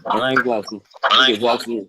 Online glasses. Okay, glasses.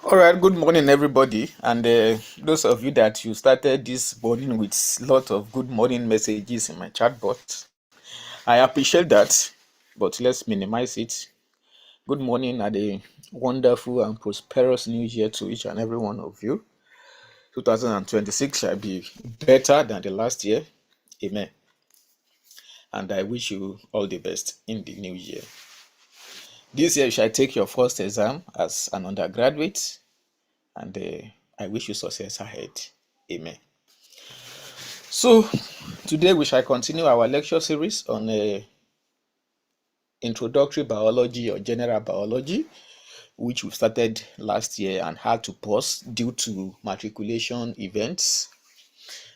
All right, good morning, everybody. And those of you that you started this morning with a lot of good morning messages in my chat box, I appreciate that, but let's minimize it. Good morning and a wonderful and prosperous new year to each and every one of you. 2026 shall be better than the last year. Amen. And I wish you all the best in the new year. This year you shall take your first exam as an undergraduate, and I wish you success ahead. Amen. So today we shall continue our lecture series on introductory biology or general biology, which we started last year and had to pause due to matriculation events.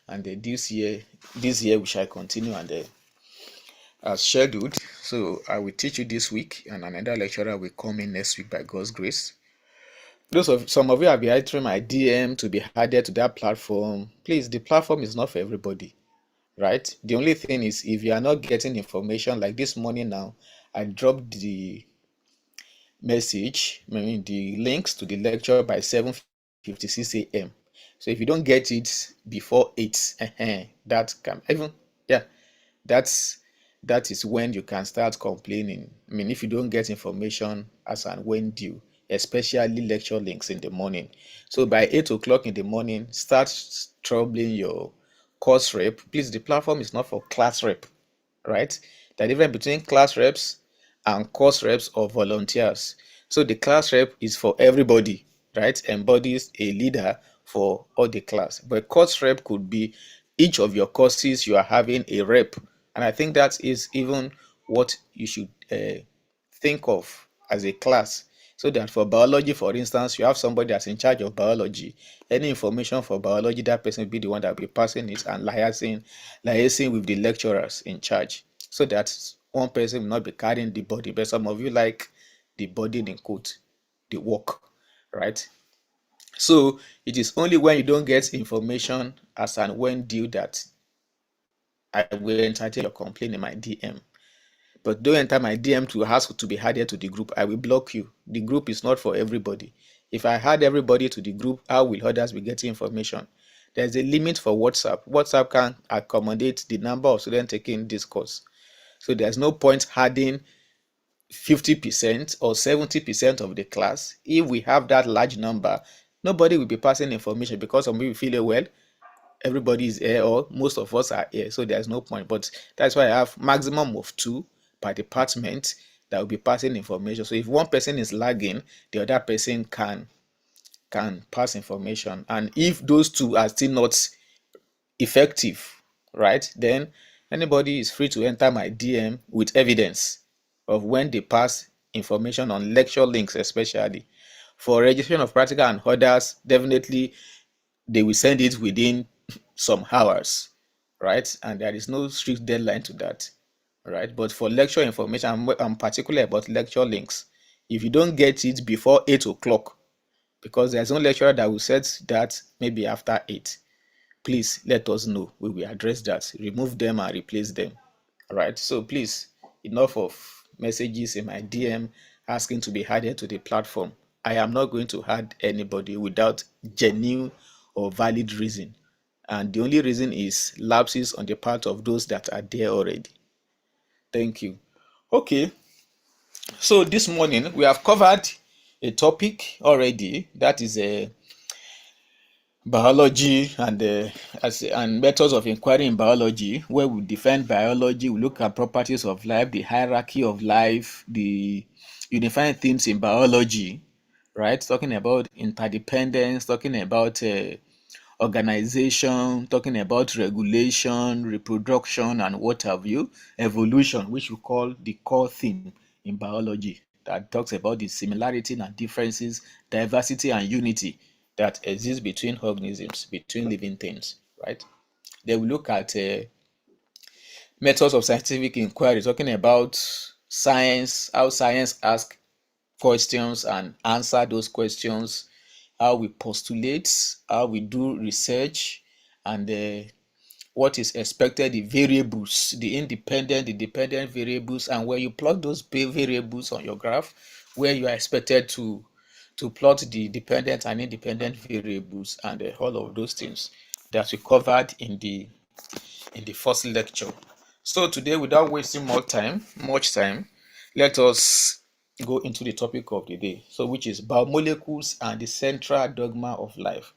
And this year we shall continue and as scheduled. So I will teach you this week, and another lecturer will come in next week by God's grace. Some of you have been entering my DM to be added to that platform. Please, the platform is not for everybody, right? The only thing is if you are not getting information like this morning now, I dropped the message, I mean the links to the lecture by 7:56 a.m. So if you don't get it before 8, that can even, yeah, that's that is when you can start complaining. I mean, if you don't get information as and when due, especially lecture links in the morning. So by 8 o'clock in the morning, start troubling your course rep. Please, the platform is not for class rep, right? The difference between class reps and course reps or volunteers. So the class rep is for everybody, right? Embodies a leader for all the class. But course rep could be each of your courses you are having a rep. And I think that is even what you should think of as a class. So that for biology, for instance, you have somebody that's in charge of biology. Any information for biology, that person will be the one that will be passing it and liaising with the lecturers in charge. So that one person will not be carrying the body. But some of you like the body in quote, the work, right? So it is only when you don't get information as and when due that I will entertain your complaint in my DM. But don't enter my DM to ask to be added to the group. I will block you. The group is not for everybody. If I add everybody to the group, how will others be getting information? There's a limit for WhatsApp. WhatsApp can accommodate the number of students taking this course. So there's no point adding 50% or 70% of the class. If we have that large number, nobody will be passing information because some people feel, well, everybody is here or most of us are here, so there's no point. But that's why I have maximum of 2 per department that will be passing information. So if one person is lagging, the other person can pass information. And if those 2 are still not effective, right, then anybody is free to enter my DM with evidence of when they pass information on lecture links. Especially for registration of practical and others, definitely they will send it within some hours, right? And there is no strict deadline to that, right? But for lecture information, I'm particular about lecture links. If you don't get it before 8 o'clock, because there's no lecturer that will set that maybe after 8, please let us know. We will address that, remove them and replace them. All right. So please, enough of messages in my DM asking to be added to the platform. I am not going to add anybody without genuine or valid reason. And the only reason is lapses on the part of those that are there already. Thank you. Okay. So this morning we have covered a topic already, that is a biology and methods of inquiry in biology, where we define biology, we look at properties of life, the hierarchy of life, the unifying themes in biology, right? Talking about interdependence, talking about organization, talking about regulation, reproduction, and what have you, evolution, which we call the core theme in biology, that talks about the similarity and differences, diversity and unity that exists between organisms, between living things, right? Then we look at methods of scientific inquiry, talking about science, how science asks questions and answer those questions, how we postulate, how we do research, and what is expected, the variables, the independent, the dependent variables, and where you plot those variables on your graph, where you are expected to plot the dependent and independent variables, and all of those things that we covered in the first lecture. So today, without wasting much time, let us go into the topic of the day, so which is biomolecules and the central dogma of life.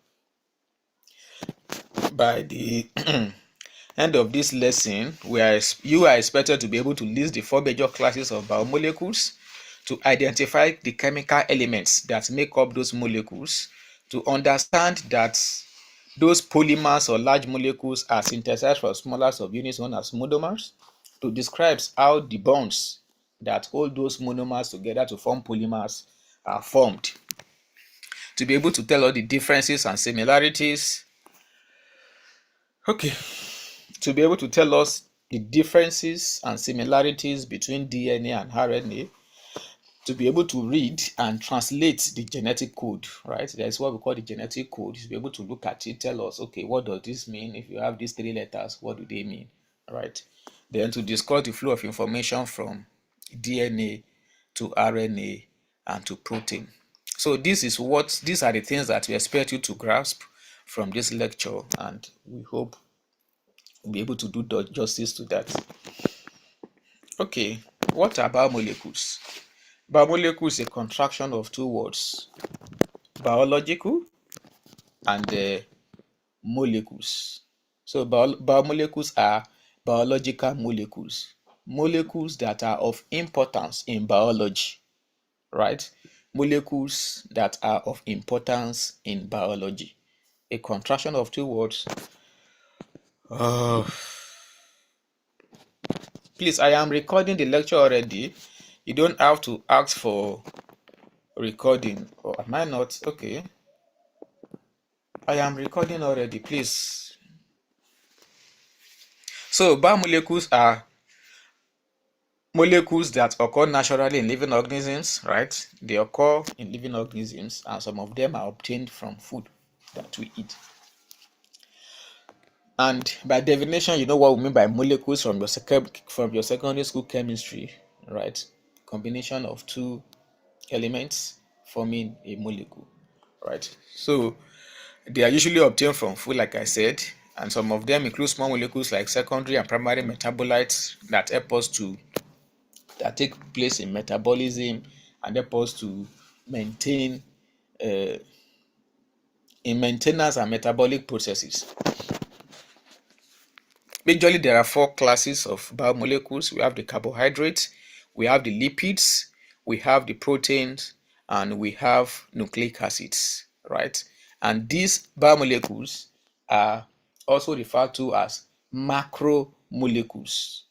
By the end of this lesson, you are expected to be able to list the 4 major classes of biomolecules, to identify the chemical elements that make up those molecules, to understand that those polymers or large molecules are synthesized from smaller subunits known as monomers, to describe how the bonds that hold those monomers together to form polymers are formed, to be able to tell all the differences and similarities. Okay, to be able to tell us the differences and similarities between DNA and RNA, to be able to read and translate the genetic code, right? There's what we call the genetic code. To be able to look at it, tell us, okay, what does this mean? If you have these three letters, what do they mean, right? Then to discuss the flow of information from DNA to RNA and to protein. So these are the things that we expect you to grasp from this lecture, and we hope we'll be able to do justice to that. Okay, what are biomolecules? Biomolecule is a contraction of two words, biological and molecules. So biomolecules are biological molecules, molecules that are of importance in biology, right? Molecules that are of importance in biology. A contraction of two words. Please, I am recording the lecture already. You don't have to ask for recording. Or am I not? Okay. I am recording already, please. So biomolecules are molecules that occur naturally in living organisms, right? They occur in living organisms, and some of them are obtained from food that we eat. And by definition, you know what we mean by molecules from your secondary school chemistry, right? Combination of two elements forming a molecule, right? So they are usually obtained from food, like I said, and some of them include small molecules like secondary and primary metabolites that take place in metabolism and help us to maintain in maintenance and metabolic processes. Majorly, there are four classes of biomolecules. We have the carbohydrates, we have the lipids, we have the proteins, and we have nucleic acids, right? And these biomolecules are also referred to as macromolecules.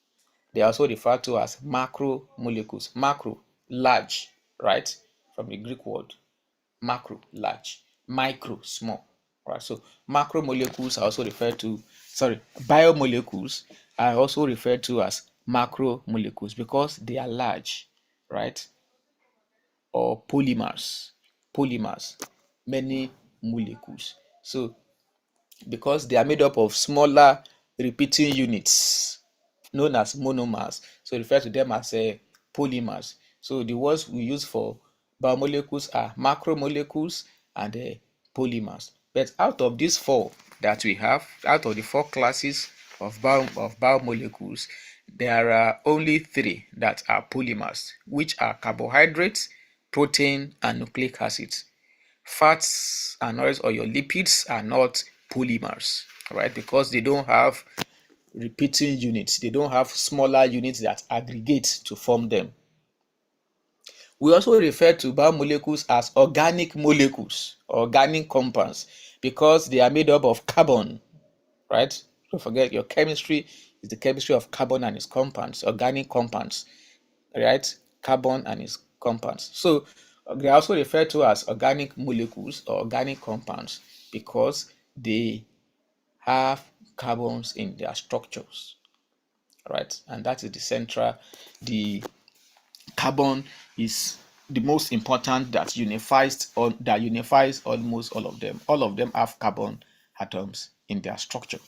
They are also referred to as macromolecules. Macro, large, right? From the Greek word macro, large, micro, small, right? So macromolecules are also referred to, biomolecules are also referred to as macromolecules because they are large, right? Or polymers, many molecules. So because they are made up of smaller repeating units known as monomers, so refer to them as polymers. So the words we use for biomolecules are macromolecules and polymers. But out of these four that we have, out of the four classes of biomolecules, there are only three that are polymers, which are carbohydrates, protein, and nucleic acids. Fats and oils or your lipids are not polymers, right? Because they don't have repeating units. They don't have smaller units that aggregate to form them. We also refer to biomolecules as organic molecules, organic compounds, because they are made up of carbon, right? Don't forget your chemistry is the chemistry of carbon and its compounds, organic compounds, right? Carbon and its compounds. So they are also referred to as organic molecules or organic compounds because they have carbons in their structures, right? And that is the carbon is the most important that unifies almost all of them. All of them have carbon atoms in their structure.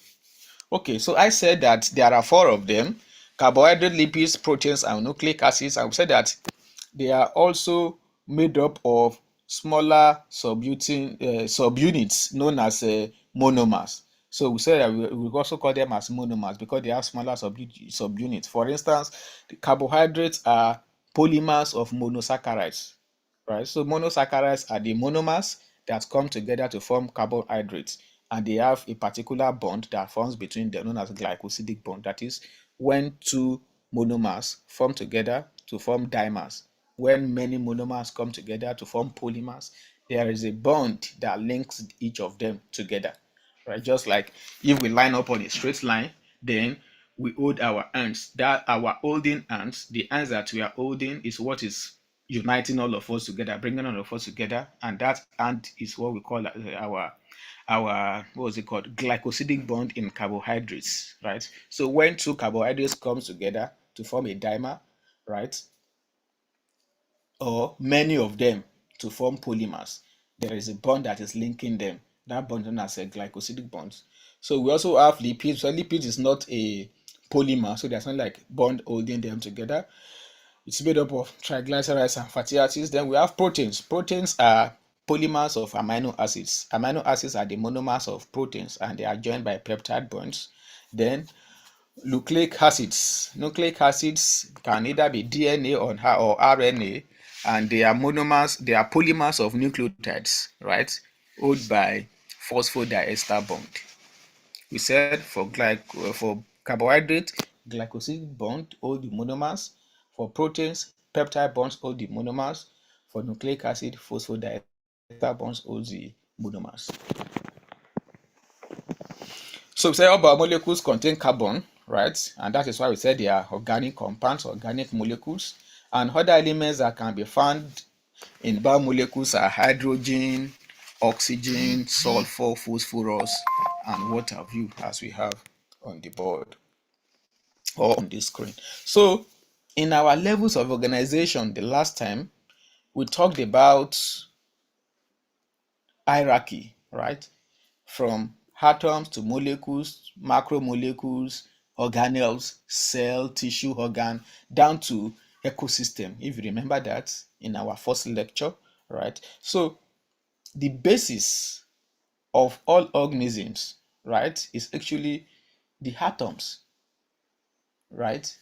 Okay, so I said that there are four of them: carbohydrate, lipids, proteins, and nucleic acids. I would say that they are also made up of smaller subunits known as monomers. So we say that we also call them as monomers because they have smaller subunits. For instance, the carbohydrates are polymers of monosaccharides, right? So monosaccharides are the monomers that come together to form carbohydrates, and they have a particular bond that forms between them known as glycosidic bond. That is, when two monomers form together to form dimers. When many monomers come together to form polymers, there is a bond that links each of them together, right? Just like if we line up on a straight line, then we hold our hands. That our holding hands, the hands that we are holding is what is uniting all of us together, bringing all of us together, and that hand is what we call our what was it called, glycosidic bond in carbohydrates, right? So when two carbohydrates comes together to form a dimer, right, or many of them to form polymers. There is a bond that is linking them. That bond is known as a glycosidic bond. So we also have lipids. So lipid is not a polymer, so there's not like bond holding them together. It's made up of triglycerides and fatty acids. Then we have proteins. Proteins are polymers of amino acids. Amino acids are the monomers of proteins, and they are joined by peptide bonds. Then nucleic acids. Nucleic acids can either be DNA or RNA, and they are monomers, they are polymers of nucleotides, right? Held by phosphodiester bond. We said for carbohydrate, glycosidic bond hold the monomers. For proteins, peptide bonds hold the monomers. For nucleic acid, phosphodiester bonds hold the monomers. So we say all biomolecules contain carbon, right? And that is why we said they are organic compounds, organic molecules. And other elements that can be found in biomolecules are hydrogen, oxygen, sulfur, phosphorus, and what have you, as we have on the board or on the screen. So in our levels of organization, the last time we talked about hierarchy, right? From atoms to molecules, macromolecules, organelles, cell, tissue, organ, down to ecosystem, if you remember that in our first lecture, right? So the basis of all organisms, right, is actually the atoms, right?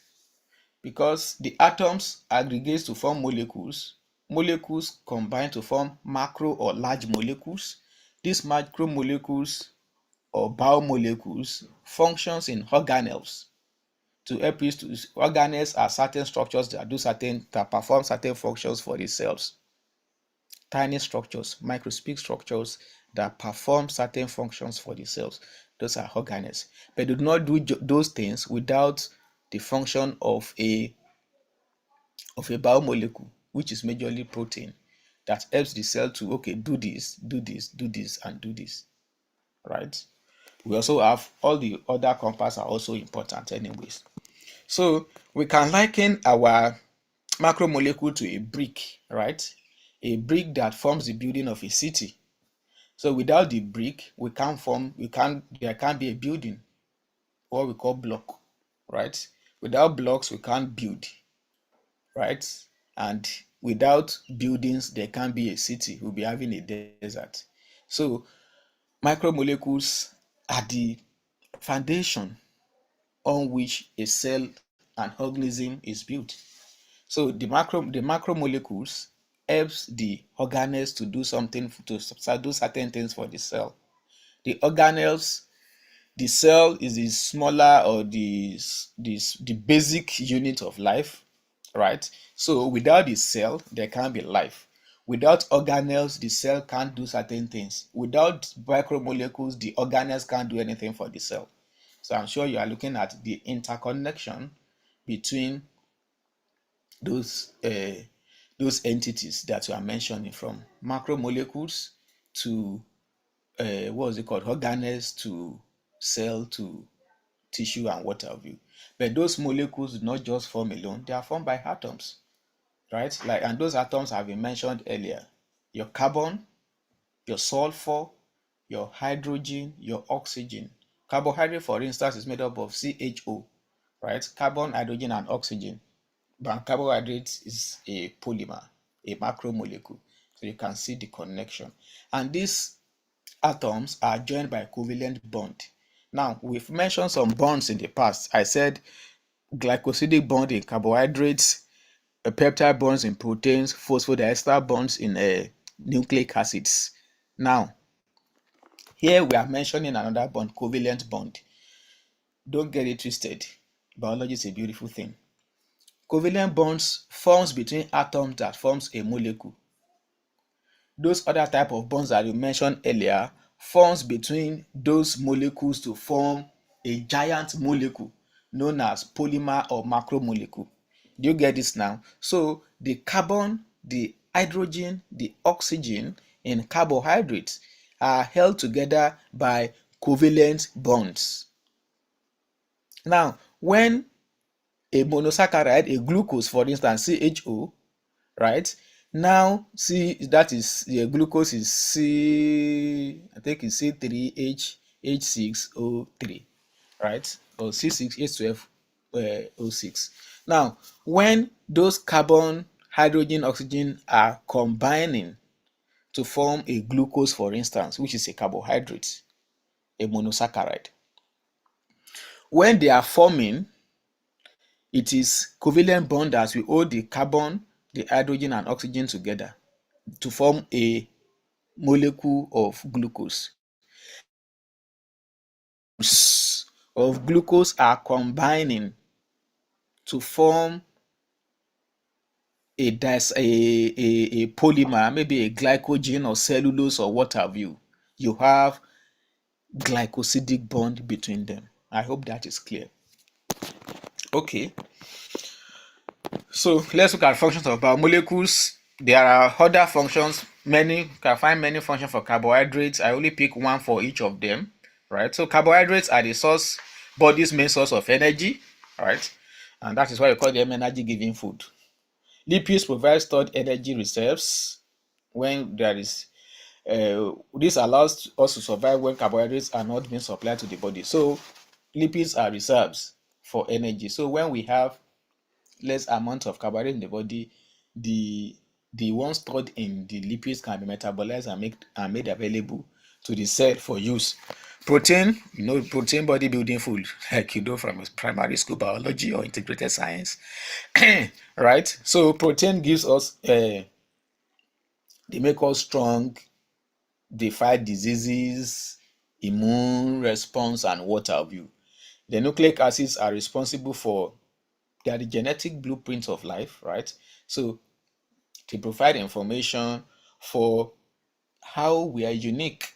Because the atoms aggregate to form molecules, molecules combine to form macro or large molecules. These macromolecules or biomolecules functions in organelles to help us to organelles are certain structures that perform certain functions for the cells. Tiny structures, microscopic structures that perform certain functions for the cells. Those are organelles. But do not do those things without the function of a biomolecule, which is majorly protein, that helps the cell to do this, do this, do this, and do this. Right? We also have all the other compounds are also important anyways. So we can liken our macromolecule to a brick, right? A brick that forms the building of a city. So without the brick, there can't be a building, what we call block, right? Without blocks, we can't build, right? And without buildings, there can't be a city. We'll be having a desert. So micromolecules are the foundation on which a cell and organism is built. So the macromolecules helps the organelles to do something to do certain things for the cell. The organelles, the cell is the smaller or the basic unit of life, right? So without the cell, there can't be life. Without organelles, the cell can't do certain things. Without macromolecules, the organelles can't do anything for the cell. So I'm sure you are looking at the interconnection between those entities that you are mentioning, from macromolecules to organelles to cell to tissue and what have you. But those molecules do not just form alone; they are formed by atoms, right? And those atoms have been mentioned earlier: your carbon, your sulfur, your hydrogen, your oxygen. Carbohydrate, for instance, is made up of CHO, right? Carbon, hydrogen, and oxygen. But carbohydrate is a polymer, a macromolecule. So you can see the connection. And these atoms are joined by covalent bond. Now, we've mentioned some bonds in the past. I said glycosidic bond in carbohydrates, peptide bonds in proteins, phosphodiester bonds in nucleic acids. Now, here we are mentioning another bond, covalent bond. Don't get it twisted. Biology is a beautiful thing. Covalent bonds forms between atoms that forms a molecule. Those other type of bonds that you mentioned earlier forms between those molecules to form a giant molecule known as polymer or macromolecule. Do you get this now? So the carbon, the hydrogen, the oxygen in carbohydrates are held together by covalent bonds. Now, when a monosaccharide, a glucose, for instance, CHO, right, Now, C, that is glucose is C, I think it's C3H6O3, right? Or C6H12O6. Now, when those carbon, hydrogen, oxygen are combining to form a glucose, for instance, which is a carbohydrate, a monosaccharide, when they are forming, it is covalent bond that will hold the carbon, the hydrogen, and oxygen together to form a molecule of glucose. Of glucose are combining to form a polymer, maybe a glycogen or cellulose or what have you. You have glycosidic bond between them. I hope that is clear. Okay, so let's look at functions of biomolecules. There are other functions, many, you can find many functions for carbohydrates. I only pick one for each of them, right? So carbohydrates are the body's main source of energy, right? And that is why we call them energy giving food. Lipids provide stored energy reserves when there is this allows us to survive when carbohydrates are not being supplied to the body. So lipids are reserves for energy. So when we have less amount of carbohydrate in the body, the ones stored in the lipids can be metabolized and made available to the cell for use. Protein, protein bodybuilding food, like you know from primary school biology or integrated science, right? So protein gives us, they make us strong, they fight diseases, immune response, and what have you. The nucleic acids are responsible for, they are the genetic blueprints of life, right? So they provide information for how we are unique.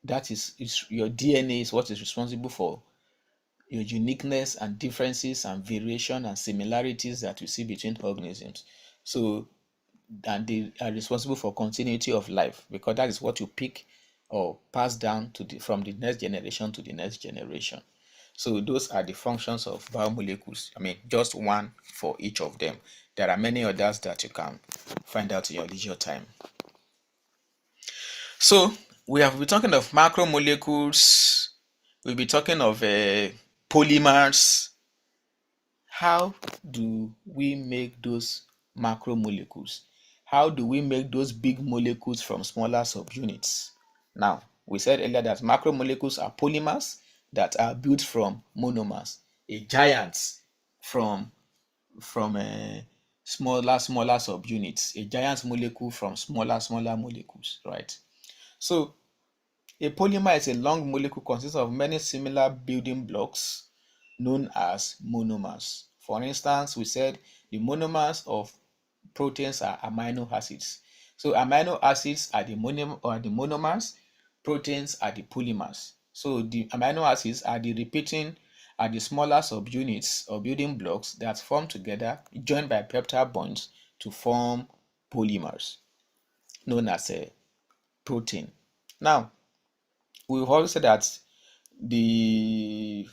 That is your DNA is what is responsible for your uniqueness and differences and variation and similarities that we see between organisms. So, and they are responsible for continuity of life because that is what you pick or pass down from the next generation to the next generation. So those are the functions of biomolecules. I mean, just one for each of them. There are many others that you can find out in your leisure time. So we have been talking of macromolecules. We'll be talking of polymers. How do we make those macromolecules? How do we make those big molecules from smaller subunits? Now, we said earlier that macromolecules are polymers that are built from monomers, a giant from smaller subunits, a giant molecule from smaller molecules, right? So a polymer is a long molecule consisting of many similar building blocks known as monomers. For instance, we said the monomers of proteins are amino acids. So amino acids are the monomers, proteins are the polymers. So the amino acids are the smaller subunits or building blocks that form together, joined by peptide bonds to form polymers, known as a protein. Now, we've also said that the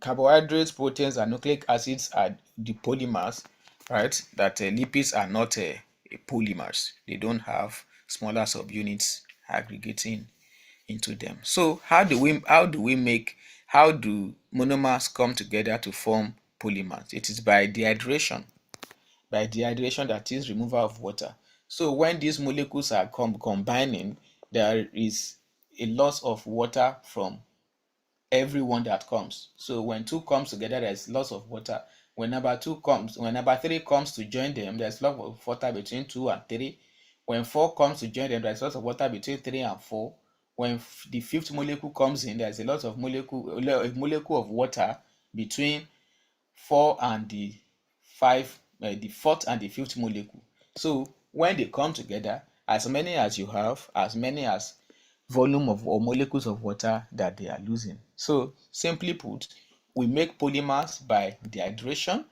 carbohydrates, proteins, and nucleic acids are the polymers, right? That lipids are not polymers. They don't have smaller subunits aggregating into them. So how do monomers come together to form polymers? It is by dehydration. By dehydration, that is removal of water. So when these molecules are combining, there is a loss of water from everyone that comes. So when two comes together, there's lots of water. When number three comes to join them, there's lots of water between 2 and 3. When 4 comes to join them, there's lots of water between 3 and 4. When the fifth molecule comes in, there's a molecule of water between 4 and the fourth and the fifth molecule. So when they come together, as many as you have, as many as volume of or molecules of water that they are losing. So simply put, we make polymers by dehydration,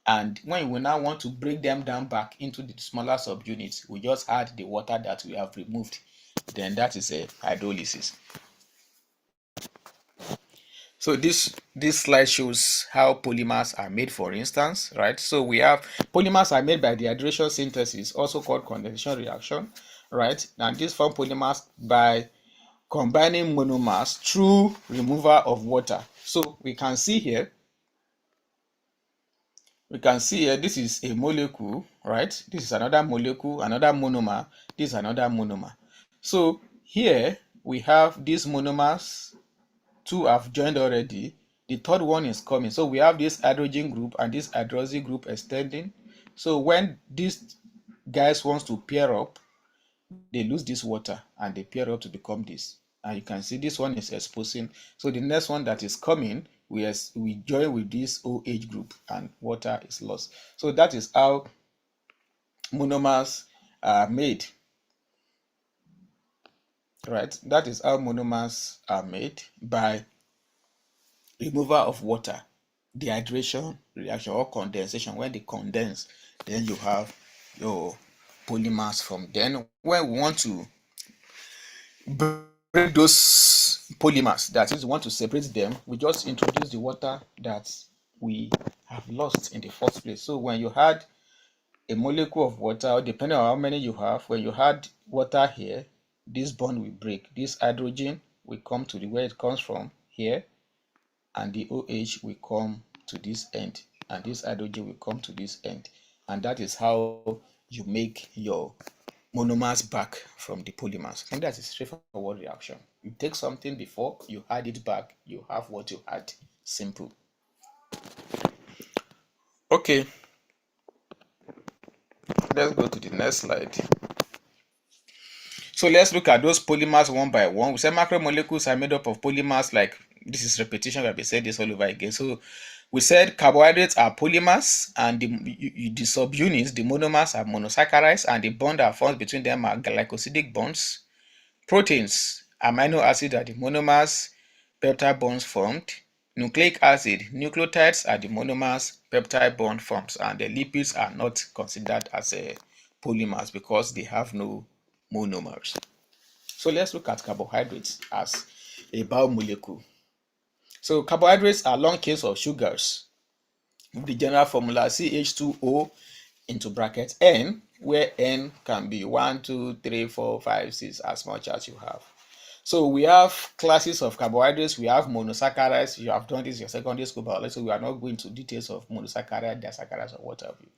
and when we now want to break them down back into the smaller subunits, we just add the water that we have removed. Then that is a hydrolysis. So this slide shows how polymers are made, for instance, right? So we have polymers are made by dehydration synthesis, also called condensation reaction, right? And these form polymers by combining monomers through removal of water. So we can see here this is a molecule, right? This is another molecule, another monomer, this is another monomer. So here we have these monomers. Two have joined already. The third one is coming. So we have this hydrogen group and this hydroxy group extending. So when these guys wants to pair up, they lose this water and they pair up to become this. And you can see this one is exposing. So the next one that is coming, we join with this OH group and water is lost. So that is how monomers are made. Right? That is how monomers are made, by removal of water, dehydration reaction or condensation. When they condense, then you have your polymers from. Then when we want to break those polymers, that is, we want to separate them, we just introduce the water that we have lost in the first place. So when you had a molecule of water, or depending on how many you have, when you had water here, this bond will break. This hydrogen will come to the where it comes from here, and the OH will come to this end, and this hydrogen will come to this end. And that is how you make your monomers back from the polymers. I think that's a straightforward reaction. You take something before, you add it back, you have what you had. Simple. Okay, let's go to the next slide. So let's look at those polymers one by one. We said macromolecules are made up of polymers. Like, this is repetition, we have said this all over again. So we said carbohydrates are polymers, and the subunits, the monomers, are monosaccharides, and the bond that forms between them are glycosidic bonds. Proteins, amino acid are the monomers, peptide bonds formed. Nucleic acid, nucleotides are the monomers, peptide bond forms, and the lipids are not considered as polymers because they have no monomers. So let's look at carbohydrates as a biomolecule. So carbohydrates are long chains of sugars with the general formula CH2O into bracket N, where N can be 1, 2, 3, 4, 5, 6, as much as you have. So we have classes of carbohydrates. We have monosaccharides. You have done this in your secondary school biology, so we are not going into details of monosaccharide, disaccharides, or what have you.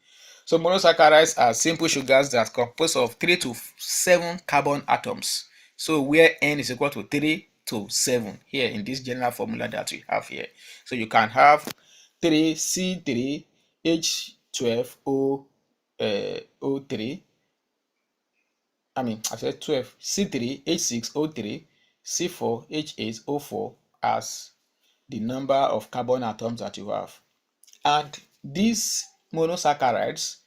So monosaccharides are simple sugars that compose of 3 to 7 carbon atoms. So where N is equal to 3 to 7 here in this general formula that we have here. So you can have 3C3H12O O3. I said 12 C3H6O3 C4H8O4 as the number of carbon atoms that you have. And these monosaccharides,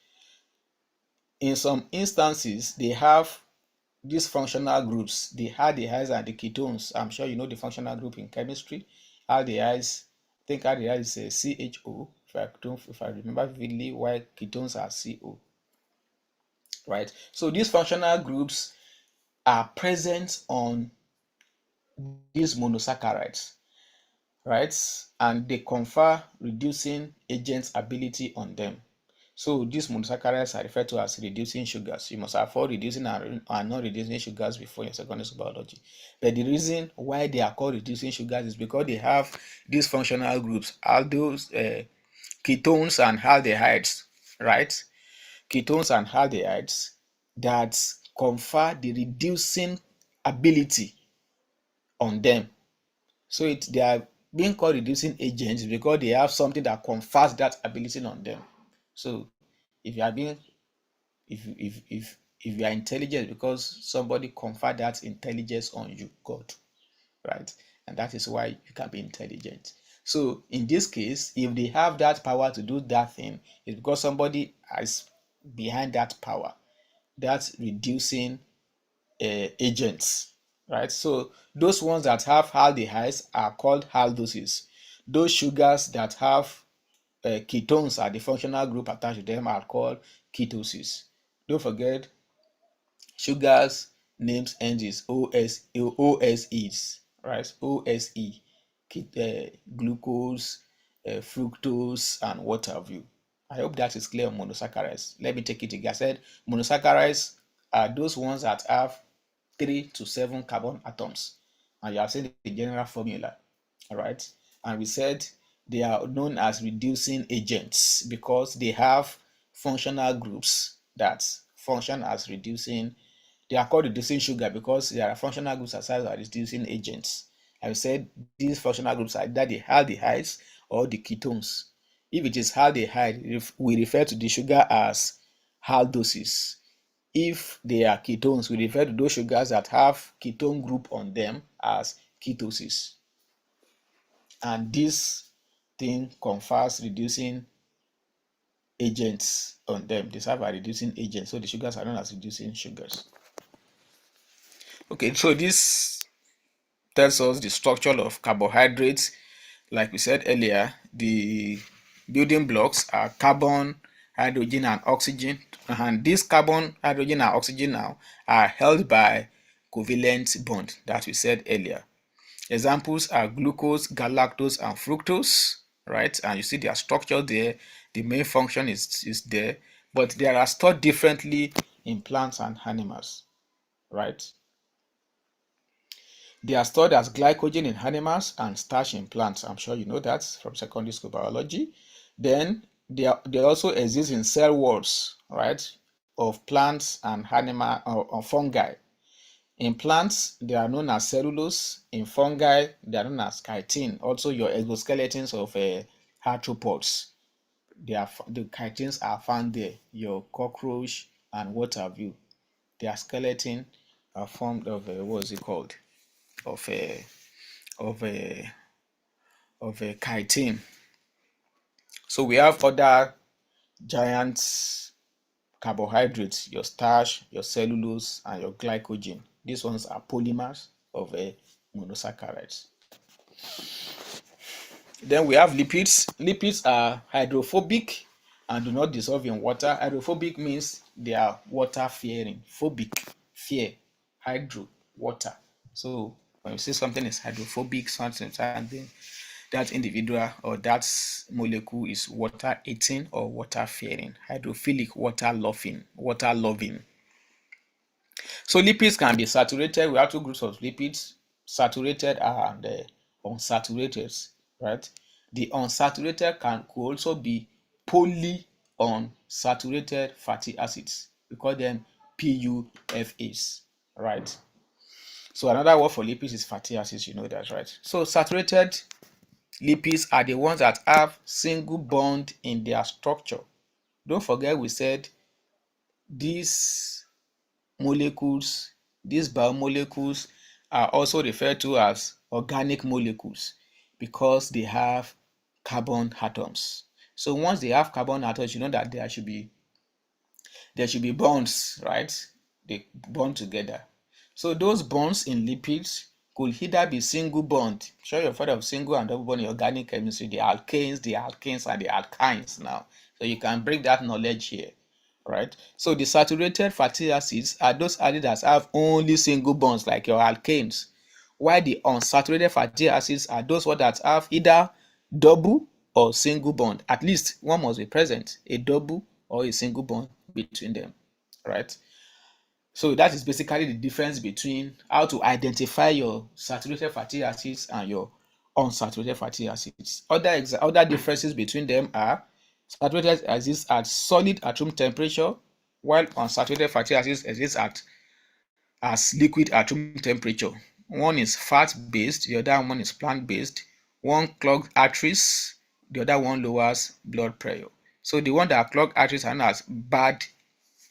in some instances, they have these functional groups, the aldehydes and the ketones. I'm sure you know the functional group in chemistry. Aldehydes, I think aldehyde is a CHO, if I remember vividly, while ketones are CO. Right? So these functional groups are present on these monosaccharides, right? And they confer reducing agents ability on them. So these monosaccharides are referred to as reducing sugars. You must have heard reducing and non-reducing sugars before in secondary school biology. But the reason why they are called reducing sugars is because they have these functional groups, aldose, ketones and aldehydes, right? Ketones and aldehydes that confer the reducing ability on them. So they are being called reducing agents because they have something that confers that ability on them. So if you are being if you are intelligent because somebody conferred that intelligence on you, God, right? And that is why you can be intelligent. So in this case, if they have that power to do that thing, it's because somebody is behind that power, that's reducing agents, right? So those ones that have aldehydes are called aldoses. Those sugars that have ketones are the functional group attached to them are called ketoses. Don't forget, sugars names ends is OSEs, right? OSE. glucose, fructose, and what have you. I hope that is clear on monosaccharides. Let me take it again. I said monosaccharides are those ones that have 3 to 7 carbon atoms. And you have seen the general formula. All right. And we said they are known as reducing agents because they have functional groups that function as reducing. They are called reducing sugar because there are functional groups as well as reducing agents. I said these functional groups are either the aldehydes or the ketones. If it is aldehyde, we refer to the sugar as aldoses. If they are ketones, we refer to those sugars that have ketone group on them as ketoses. And this thing confers reducing agents on them. They serve as reducing agents, so the sugars are known as reducing sugars. Okay, so this tells us the structure of carbohydrates. Like we said earlier, the building blocks are carbon, hydrogen, and oxygen. And these carbon, hydrogen, and oxygen now are held by covalent bond that we said earlier. Examples are glucose, galactose, and fructose, right? And you see their structure there. The main function is there, but they are stored differently in plants and animals, right? They are stored as glycogen in animals and starch in plants. I'm sure you know that from secondary school biology. Then they also exist in cell walls, right, of plants and animal or fungi. In plants, they are known as cellulose. In fungi, they are known as chitin. Also, your exoskeletons of arthropods, the chitins are found there. Your cockroach and what have you, their skeleton are formed of what is it called? Of a of a of a chitin. So we have other giant carbohydrates, your starch, your cellulose, and your glycogen. These ones are polymers of monosaccharides. Then we have lipids. Lipids are hydrophobic and do not dissolve in water. Hydrophobic means they are water fearing. Phobic, fear. Hydro, water. So when you say something is hydrophobic, something that individual or that molecule is water eating or water fearing. Hydrophilic, water loving. So lipids can be saturated. We have two groups of lipids, saturated and unsaturated, right? The unsaturated could also be polyunsaturated fatty acids. We call them PUFAs, right? So another word for lipids is fatty acids, you know that, right? So saturated lipids are the ones that have single bond in their structure. Don't forget we said these molecules, these biomolecules are also referred to as organic molecules because they have carbon atoms. So once they have carbon atoms, you know that there should be bonds, right? They bond together. So those bonds in lipids could either be single bond. Sure, you've heard of single and double bond in organic chemistry, the alkanes, and the alkynes now. So you can bring that knowledge here, right? So the saturated fatty acids are those acids that have only single bonds, like your alkanes, while the unsaturated fatty acids are those ones that have either double or single bond. At least one must be present, a double or a single bond between them, right? So that is basically the difference between how to identify your saturated fatty acids and your unsaturated fatty acids. Other differences between them are saturated acids at solid at room temperature, while unsaturated fatty acids exist as liquid at room temperature. One is fat-based, the other one is plant-based. One clogs arteries, the other one lowers blood pressure. So the one that clog arteries are known as bad,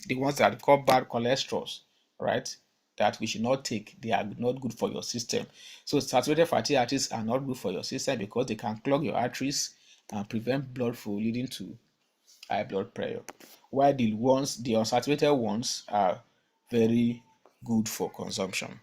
the ones that call bad cholesterols, right? That we should not take. They are not good for your system. So saturated fatty acids are not good for your system because they can clog your arteries and prevent blood flow, leading to high blood pressure. While the unsaturated ones are very good for consumption.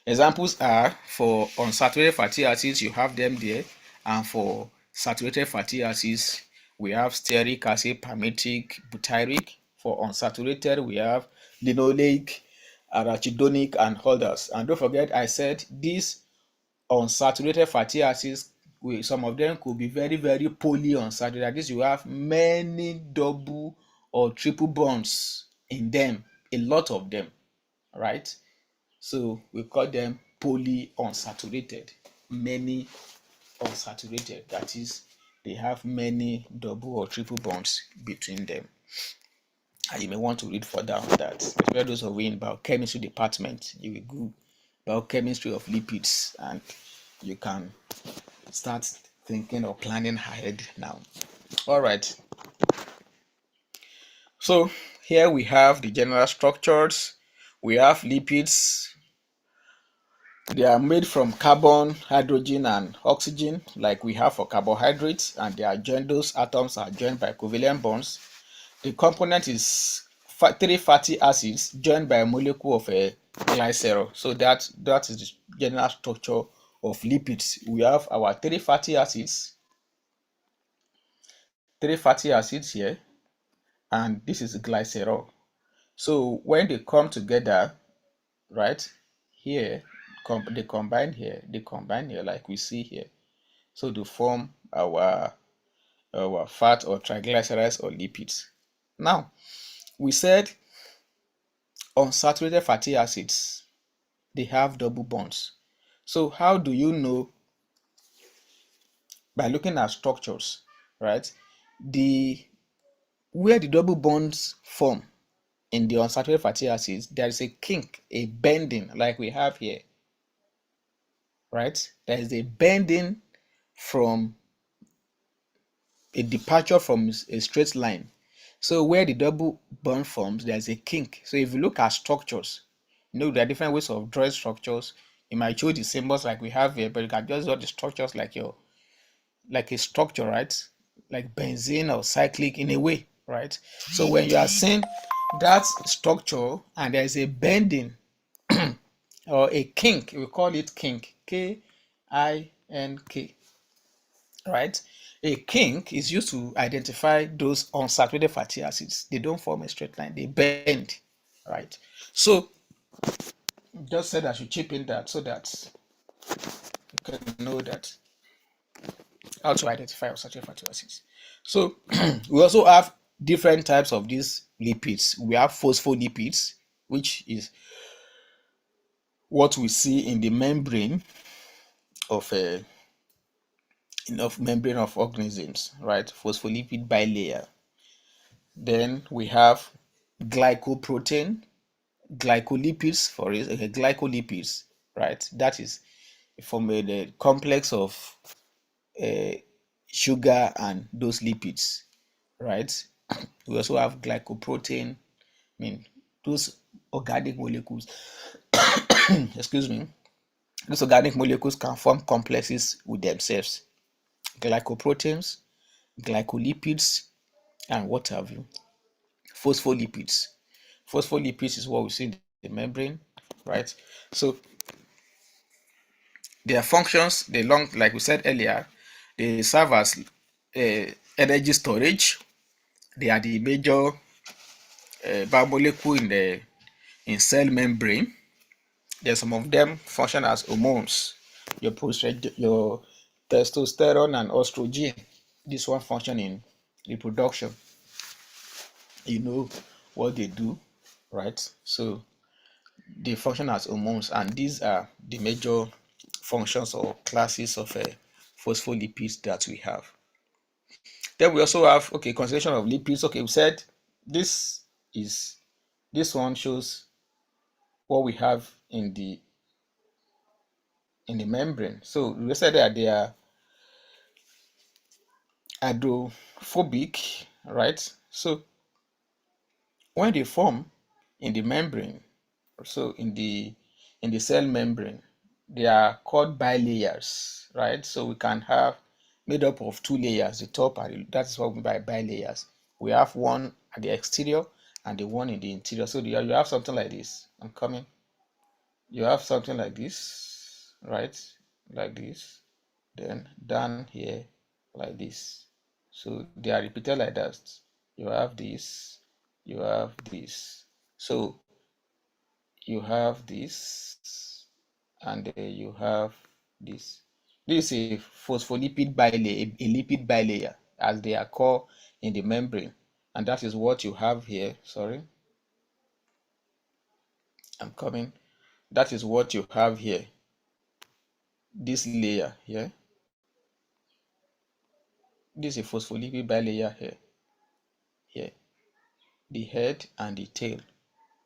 Examples are for unsaturated fatty acids, you have them there, and for saturated fatty acids, we have stearic acid, palmitic, butyric. For unsaturated, we have linoleic, arachidonic, and others. And don't forget, I said these unsaturated fatty acids, some of them could be very, very polyunsaturated. That is, you have many double or triple bonds in them, a lot of them, right? So we call them polyunsaturated, many unsaturated. That is, they have many double or triple bonds between them. And you may want to read further on that, especially those of you in biochemistry department. You will go biochemistry of lipids, and you can start thinking or planning ahead now. All right. So here we have the general structures. We have lipids. They are made from carbon, hydrogen, and oxygen, like we have for carbohydrates, and they are joined, those atoms are joined by covalent bonds. The component is three fatty acids joined by a molecule of a glycerol. So that is the general structure of lipids. We have our three fatty acids here, and this is glycerol. So when they come together, right, here, they combine here, like we see here. So to form our fat or triglycerides or lipids. Now, we said unsaturated fatty acids, they have double bonds. So how do you know? By looking at structures, right? Where the double bonds form in the unsaturated fatty acids, there is a kink, a bending, like we have here, right? There is a bending from a departure from a straight line. So where the double bond forms, there's a kink. So if you look at structures, there are different ways of drawing structures. You might show the symbols like we have here, but you can just draw the structures like a structure, right? Like benzene or cyclic in a way, right? So when you are seeing that structure and there is a bending or a kink, we call it kink, K-I-N-K, right? A kink is used to identify those unsaturated fatty acids. They don't form a straight line, they bend, right? So just said I should chip in that so that you can know that how to identify unsaturated fatty acids. So we also have different types of these lipids. We have phospholipids, which is what we see in the membrane of organisms, right? Phospholipid bilayer. Then we have glycoprotein, glycolipids, glycolipids, right? That is from the complex of sugar and those lipids, right? We also have glycoprotein, those organic molecules, excuse me, those organic molecules can form complexes with themselves. Glycoproteins, glycolipids, and what have you. Phospholipids. Phospholipids is what we see in the membrane, right? So their functions, like we said earlier, they serve as energy storage. They are the major biomolecule in cell membrane. Then some of them function as hormones. Your testosterone and estrogen. This one function in reproduction. You know what they do, right? So they function as hormones, and these are the major functions or classes of phospholipids that we have. Then we also have concentration of lipids. We said this one shows what we have in the membrane. So we said that they are hydrophobic, right? So when they form in the membrane, so in the cell membrane, they are called bilayers, right? So we can have made up of two layers, the top and that's what we mean by bilayers. We have one at the exterior and the one in the interior. So you have something like this. I'm coming. You have something like this, right? Like this. Then down here, like this. So they are repeated like that. You have this, you have this. So you have this, and you have This is a phospholipid bilayer, a lipid bilayer, as they are called in the membrane, and that is what you have here. Sorry, I'm coming. That is what you have here. This layer here. This is a phospholipid bilayer here. Here, the head and the tail.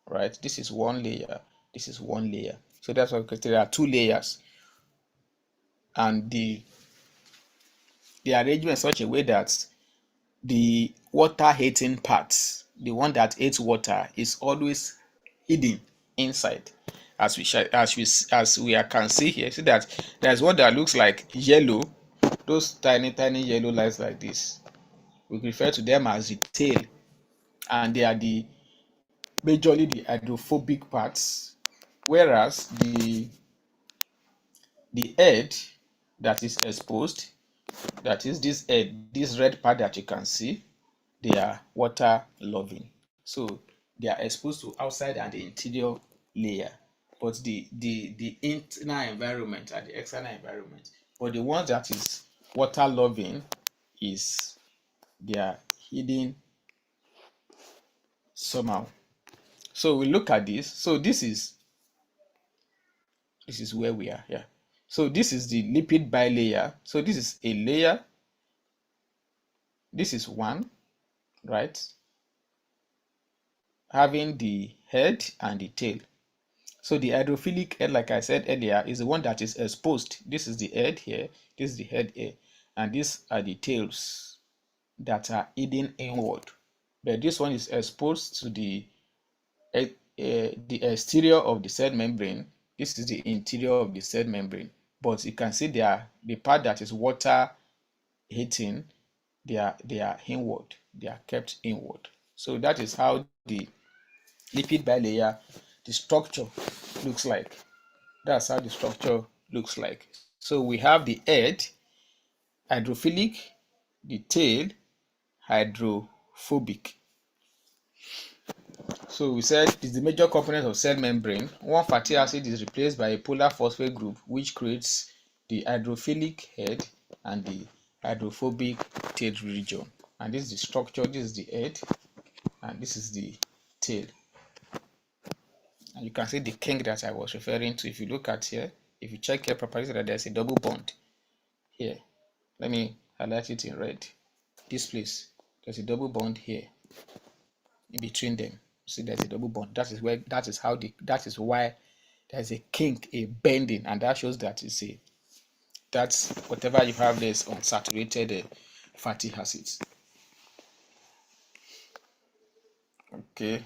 Right? This is one layer. This is one layer. So that's why there are two layers, and the arrangement in such a way that the water hating part, the one that hates water, is always hidden inside. As we can see here, see that there's one that looks like yellow. Those tiny yellow lines like this, we refer to them as the tail, and they are majorly the hydrophobic parts, whereas the head that is exposed, that is this head, this red part that you can see, they are water loving. So they are exposed to outside and the interior layer, but the internal environment and the external environment. But the one that is water loving is, they are hidden somehow. So we look at this. So this is where we are here. So this is the lipid bilayer. So this is a layer. This is one, right? Having the head and the tail. So the hydrophilic head, like I said earlier, is the one that is exposed. This is the head here, this is the head here, and these are the tails that are hidden inward. But this one is exposed to the exterior of the cell membrane. This is the interior of the cell membrane. But you can see the part that is water hitting, they are inward. They are kept inward. So that is how the lipid bilayer, the structure looks like. That's how the structure looks like. So we have the head, hydrophilic, the tail, hydrophobic. So we said it's the major component of cell membrane. One fatty acid is replaced by a polar phosphate group, which creates the hydrophilic head and the hydrophobic tail region. And this is the structure. This is the head, and this is the tail. And you can see the kink that I was referring to. If you look at here, if you check here properly, that there's a double bond here. Let me highlight it in red. This place, there's a double bond here in between them. See, there's a double bond. That is why there's a kink, a bending, and that shows that that's whatever you have there is unsaturated fatty acids. Okay.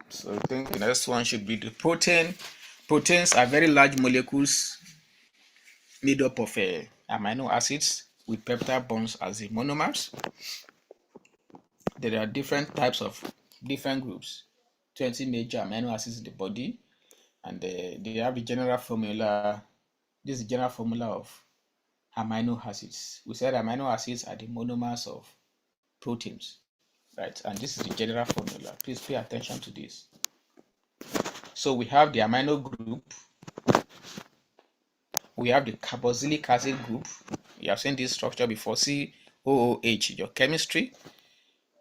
So I think the next one should be the protein. Proteins are very large molecules made up of amino acids with peptide bonds as the monomers. There are different types of different groups, 20 major amino acids in the body, and they have a general formula. This is the general formula of amino acids. We said amino acids are the monomers of proteins, right? And this is the general formula. Please pay attention to this. So we have the amino group, we have the carboxylic acid group. You have seen this structure before, COOH, your chemistry.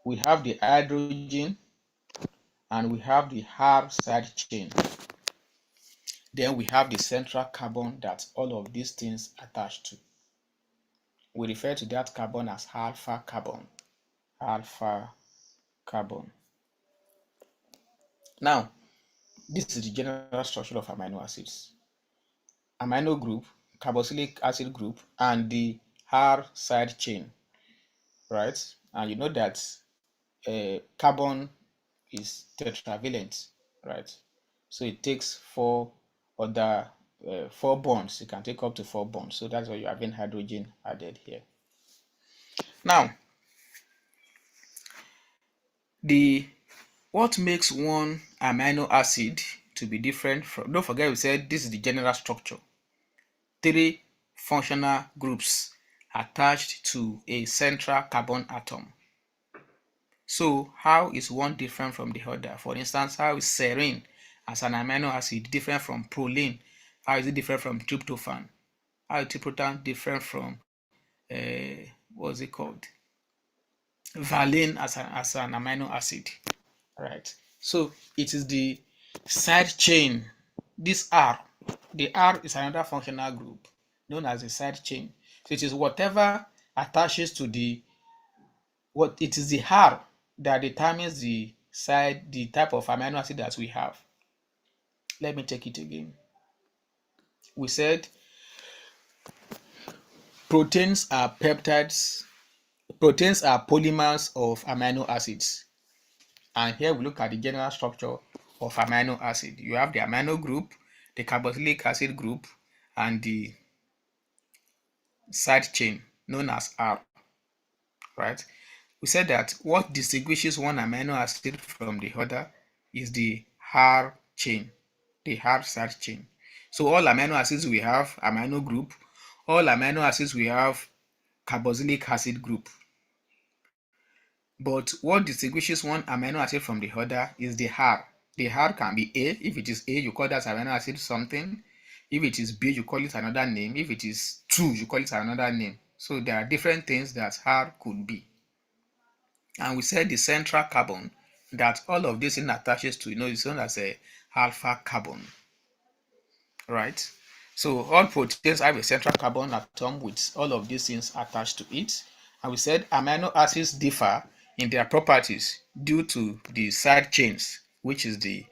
We have the hydrogen, and we have the R side chain. Then we have the central carbon that all of these things attach to. We refer to that carbon as alpha carbon. Alpha carbon. Now, this is the general structure of amino acids. Amino group, carboxylic acid group, and the R side chain, right? And you know that carbon is tetravalent, right? So it takes four bonds. You can take up to 4 bonds. So that's why you're having hydrogen added here. Now, what makes one amino acid to be different from, don't forget we said this is the general structure. 3 functional groups attached to a central carbon atom. So how is one different from the other? For instance, how is serine as an amino acid different from proline? How is it different from tryptophan? How is tryptophan different from what's it called? Valine as an amino acid. Right. So it is the side chain. This R, the R is another functional group known as the side chain. So it is whatever attaches to the it is the R that determines the type of amino acid that we have. Let me take it again. We said proteins are peptides, proteins are polymers of amino acids. And here we look at the general structure of amino acid. You have the amino group, the carboxylic acid group, and the side chain known as R, right? We said that what distinguishes one amino acid from the other is the R chain, the R side chain. So all amino acids we have amino group, all amino acids we have carboxylic acid group. But what distinguishes one amino acid from the other is the R. The R can be A. If it is A, you call that amino acid something. If it is B, you call it another name. If it is 2, you call it another name. So there are different things that R could be. And we said the central carbon that all of this in attaches to, is known as a alpha carbon, right? So all proteins have a central carbon atom with all of these things attached to it. And we said amino acids differ in their properties due to the side chains, which is the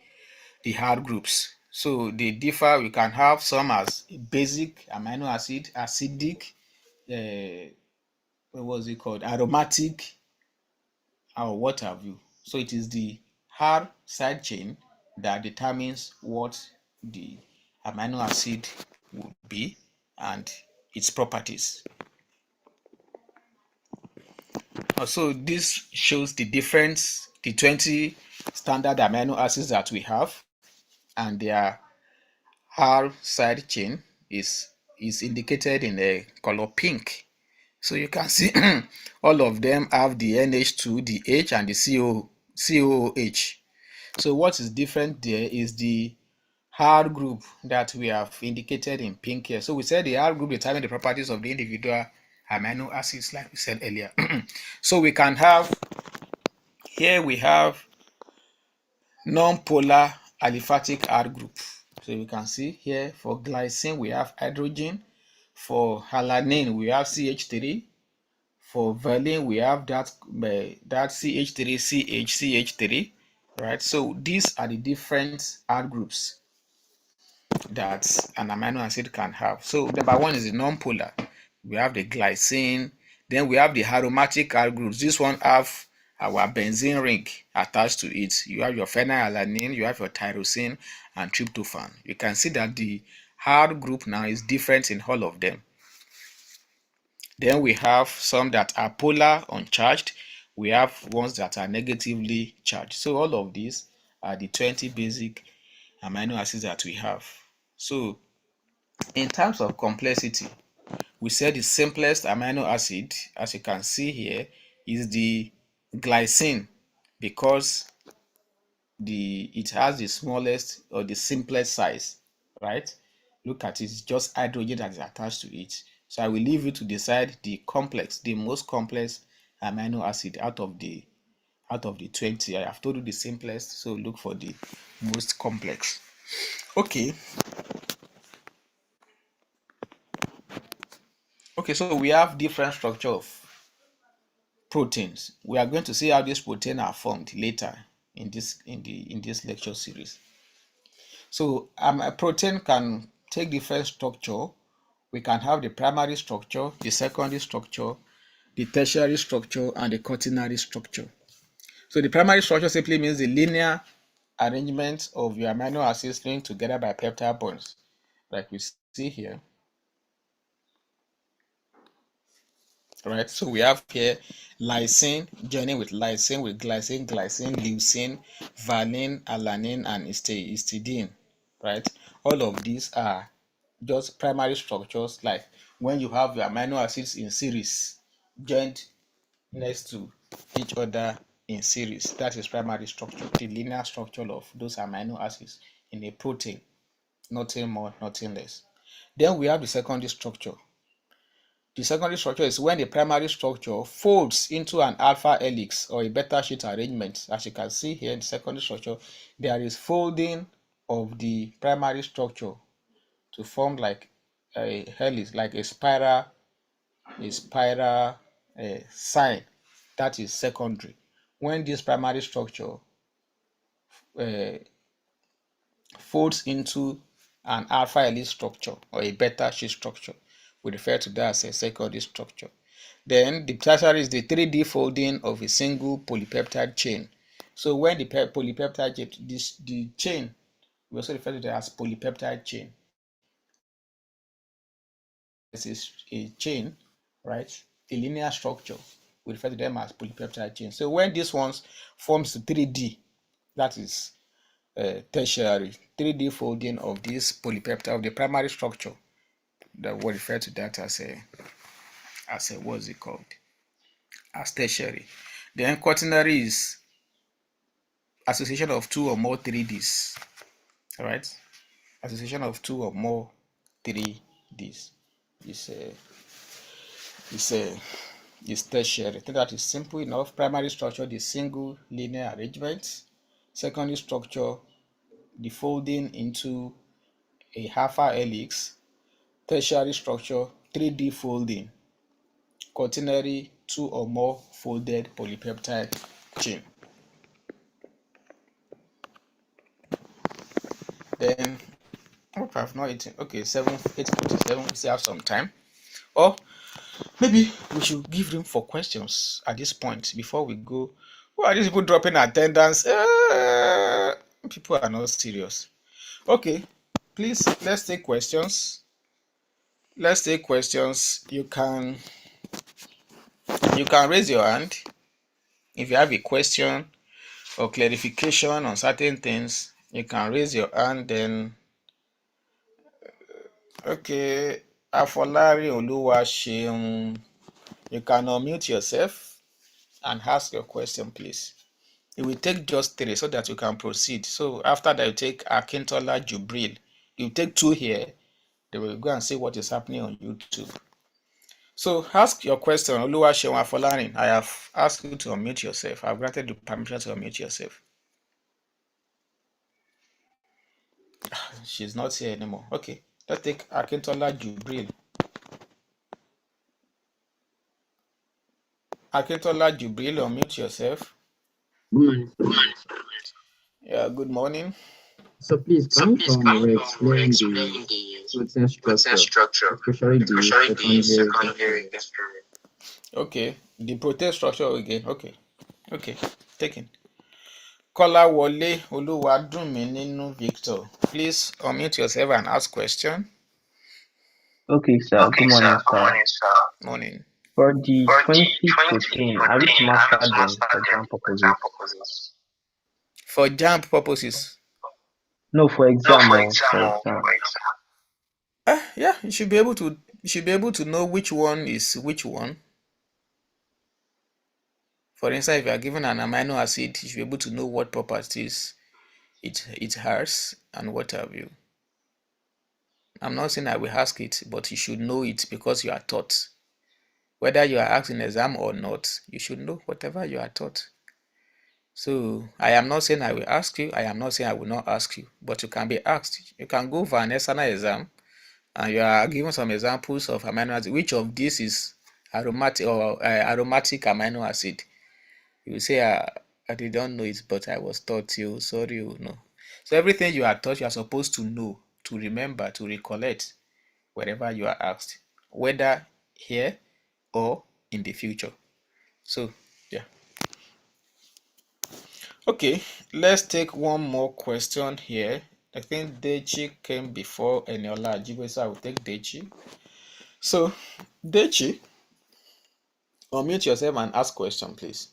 hard groups. So they differ. We can have some as basic amino acid, acidic, what was it called, aromatic, or what have you. So it is the hard side chain that determines what the amino acid would be and its properties. Also, this shows the difference, the 20 standard amino acids that we have, and their R side chain is indicated in a color pink. So you can see all of them have the NH2, the H, and the COOH. So what is different there is the R group that we have indicated in pink here. So we said the R group determines the properties of the individual amino acids, like we said earlier. So we can have, here we have non-polar aliphatic R group. So you can see here for glycine we have hydrogen, for alanine we have CH3, for valine we have that CH3, CH3, right? So these are the different R groups that an amino acid can have. So number one is the non-polar. We have the glycine, then we have the aromatic R groups. This one have our benzene ring attached to it. You have your phenylalanine, you have your tyrosine and tryptophan. You can see that the R group now is different in all of them. Then we have some that are polar uncharged. We have ones that are negatively charged. So all of these are the 20 basic amino acids that we have. So in terms of complexity, we said the simplest amino acid, as you can see here, is the glycine, because it has the smallest or the simplest size, right? Look at it, it's just hydrogen that is attached to it. So I will leave you to decide the most complex amino acid out of the 20. I have told you the simplest, so look for the most complex. Okay, so we have different structure of proteins. We are going to see how these proteins are formed later in this lecture series. So a protein can take different structure. We can have the primary structure, the secondary structure, the tertiary structure, and the quaternary structure. So the primary structure simply means the linear arrangement of your amino acids linked together by peptide bonds, like we see here. Right, so we have here lysine joining with lysine, with glycine, leucine, valine, alanine, and histidine. Right, all of these are just primary structures, like when you have your amino acids in series joined next to each other in series. That is primary structure, the linear structure of those amino acids in a protein. Nothing more, nothing less. Then we have the secondary structure. The secondary structure is when the primary structure folds into an alpha helix or a beta sheet arrangement. As you can see here in the secondary structure, there is folding of the primary structure to form like a helix, like a spiral sign. That is secondary. When this primary structure uh, folds into an alpha helix structure or a beta sheet structure, we refer to that as a secondary structure. Then the tertiary is the 3D folding of a single polypeptide chain. So when the polypeptide chain, the chain, we also refer to that as polypeptide chain. This is a chain, right? A linear structure. We refer to them as polypeptide chain. So when this one forms 3D, that is tertiary, 3D folding of this polypeptide of the primary structure, that we refer to that as a what's it called? As tertiary. Then quaternary is association of two or more 3Ds. All right, association of two or more 3Ds is tertiary. I think that is simple enough. Primary structure, the single linear arrangement. Secondary structure, the folding into a alpha helix. Tertiary structure, 3D folding. Quaternary, two or more folded polypeptide chain. Then, hope I've not eaten. Okay, 8:47. We still have some time. Or maybe we should give room for questions at this point before we go. Who are these people dropping attendance? People are not serious. Okay, please, let's take questions. You can raise your hand if you have a question or clarification on certain things. You can raise your hand. Then, okay, Afolari Oluwaseun, you can unmute yourself and ask your question, please. It will take just 3 so that you can proceed. So after that, you take Akintola Jubril. You take 2 here. They will go and see what is happening on YouTube. So ask your question, Oluwaseun Afolarin. I have asked you to unmute yourself. I've granted the permission to unmute yourself. She's not here anymore. Okay, let's take Akintola Jubril. Akintola Jubril, unmute yourself. Good morning. Yeah, good morning. So please, can you re-explain the protein structure, especially the secondary experiment? Okay, the protein structure again. Okay, taken. Kolawole Oluwadunmi Ninu Victor. Please unmute yourself and ask question. Okay, sir. Good morning, sir. Morning. For the 20 protein, are we to master them for exam purposes? For jam purposes? No, for exam or for exam. Yeah, you should be able to know which one is which one. For instance, if you are given an amino acid, you should be able to know what properties it has and what have you. I'm not saying I will ask it, but you should know it because you are taught. Whether you are asked in exam or not, you should know whatever you are taught. So I am not saying I will ask you, I am not saying I will not ask you, but you can be asked. You can go for an external exam and you are given some examples of amino acid. Which of these is aromatic or aromatic amino acid? You will say, I don't know it, but I was taught you. Sorry, you know. So everything you are taught, you are supposed to know, to remember, to recollect wherever you are asked, whether here or in the future. So, yeah. Okay, let's take one more question here. I think Dechi came before Eniola Ajibe, so I will take Dechi. So, Dechi, unmute yourself and ask question, please.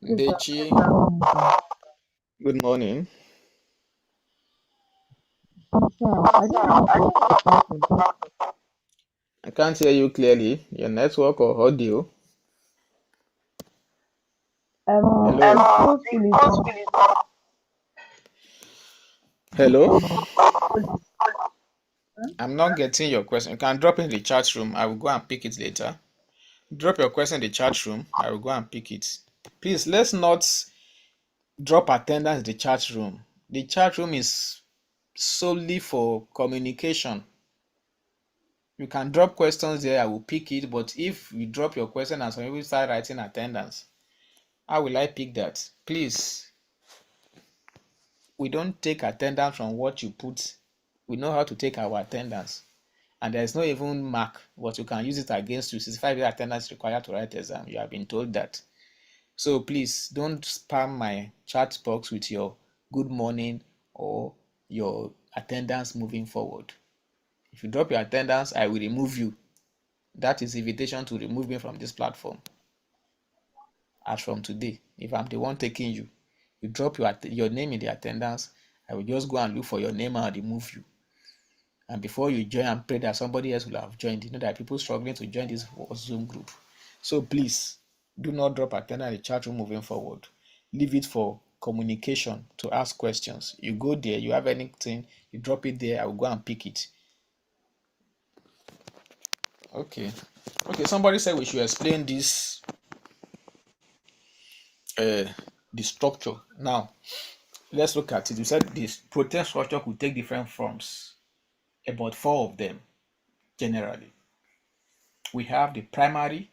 Dechi, good morning. I can't hear you clearly. Your network or audio? Hello? Hello? I'm not getting your question. You can drop in the chat room. I will go and pick it later. Drop your question in the chat room. I will go and pick it. Please, let's not drop attendance in the chat room. The chat room is solely for communication. You can drop questions there. I will pick it. But if you drop your question and some people start writing attendance, how will I pick that? Please, we don't take attendance from what you put. We know how to take our attendance. And there's no even mark, but you can use it against you. 65 year attendance required to write exam. You have been told that. So please don't spam my chat box with your good morning or your attendance moving forward. If you drop your attendance, I will remove you. That is invitation to remove me from this platform. As from today, if I'm the one taking you, you drop your name in the attendance, I will just go and look for your name and remove you. And before you join and pray that somebody else will have joined, you know that people struggling to join this Zoom group. So please do not drop attendance in the chat room moving forward. Leave it for communication to ask questions. You go there, you have anything, you drop it there, I will go and pick it. Okay. Okay, somebody said we should explain this the structure. Now, let's look at it. You said this protein structure could take different forms, about 4 of them generally. We have the primary,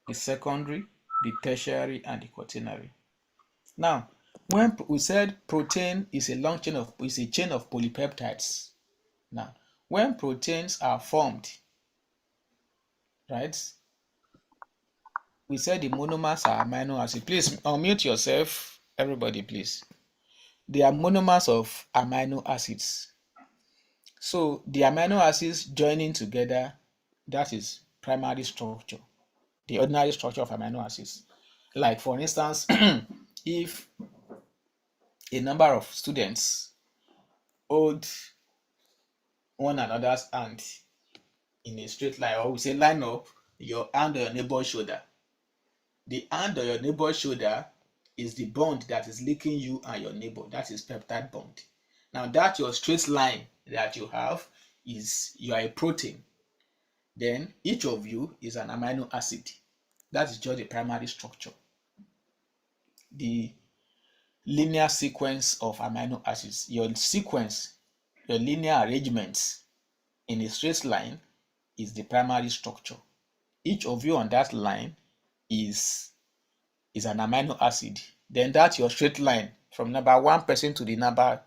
the secondary, the tertiary, and the quaternary. Now, when we said protein is a chain of polypeptides. Now, when proteins are formed, right? We said the monomers are amino acids. Please unmute yourself, everybody, please. They are monomers of amino acids. So the amino acids joining together, that is primary structure, the ordinary structure of amino acids. Like for instance, if a number of students hold one another's hand in a straight line, or we say line up your hand on your neighbor's shoulder. The hand on your neighbor's shoulder is the bond that is linking you and your neighbor. That is peptide bond. Now that your straight line that you have is you are a protein. Then each of you is an amino acid. That is just the primary structure. The linear sequence of amino acids. Your sequence, your linear arrangements in a straight line is the primary structure. Each of you on that line is an amino acid. Then that's your straight line from number 1 person to the number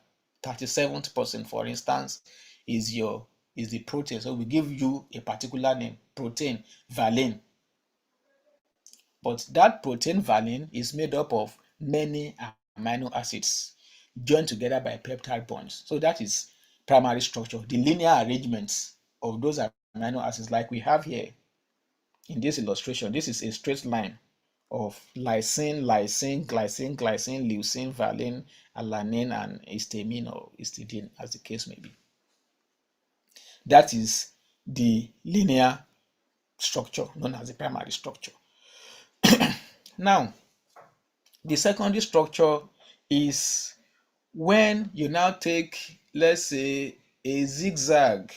37th person, for instance, is the protein. So we give you a particular name, protein valine. But that protein valine is made up of many amino acids joined together by peptide bonds. So that is primary structure, the linear arrangements of those amino acids like we have here in this illustration. This is a straight line of lysine, lysine, glycine, glycine, leucine, valine, alanine, and histamine or histidine, as the case may be. That is the linear structure known as the primary structure. Now, the secondary structure is when you now take, let's say, a zigzag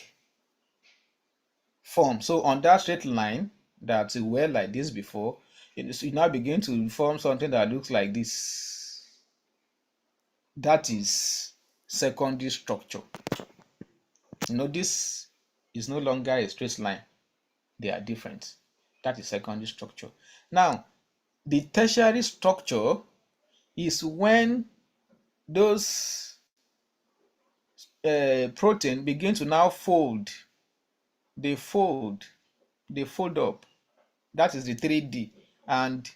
form. So on that straight line that we were like this before, you now begin to form something that looks like this. That is secondary structure. This is no longer a straight line. They are different. That is secondary structure. Now, the tertiary structure is when those protein begin to now fold. They fold up. That is the 3D. And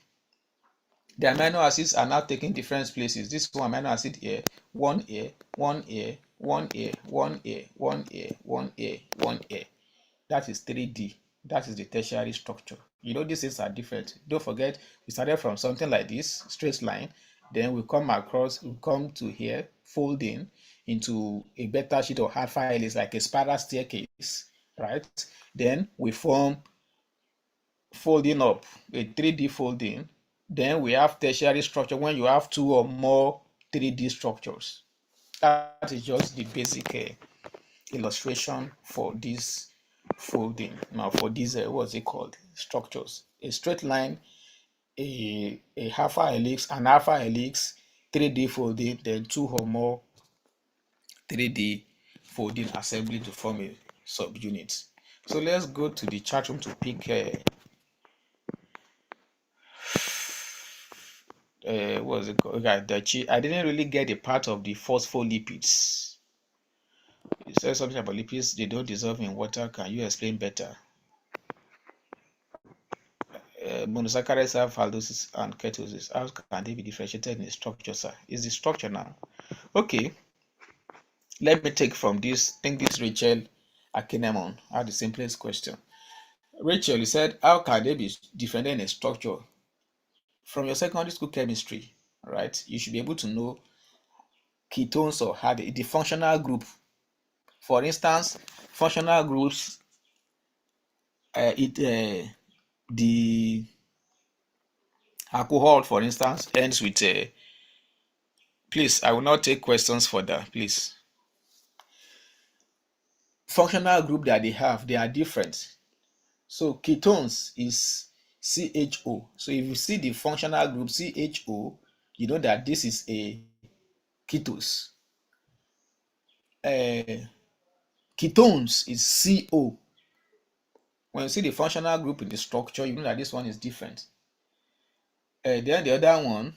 the amino acids are now taking different places. This one amino acid here, one here, one here, one here, one here, one here, one here, one here. That is 3D. That is the tertiary structure. These things are different. Don't forget, we started from something like this, straight line. Then we come to here, folding into a beta sheet or alpha helix, like a spiral staircase. right? Then we form folding up, a 3D folding. Then we have tertiary structure when you have two or more 3D structures. That is just the basic illustration for this folding. Now for these, what's it called? Structures. A straight line, a alpha helix, an alpha helix, 3D folding, then two or more 3D folding assembly to form a subunit. So let's go to the chat room to pick what's it called? Okay, I didn't really get a part of the phospholipids. You said something about lipids, they don't dissolve in water. Can you explain better? Monosaccharides have hydrolysis and ketosis. How can they be differentiated in the structure, sir? Is the structure now? Okay, let me take from this. I think this Rachel Akinemon had the simplest question. Rachel, you said, how can they be different in a structure? From your secondary school chemistry, right? You should be able to know ketones or the functional group. For instance, functional groups, the alcohol, for instance, ends with please, I will not take questions for that, please. Functional group that they are different. So ketones is CHO. So if you see the functional group CHO, you know that this is a ketose. Ketones is CO. When you see the functional group in the structure, you know that this one is different. Then the other one,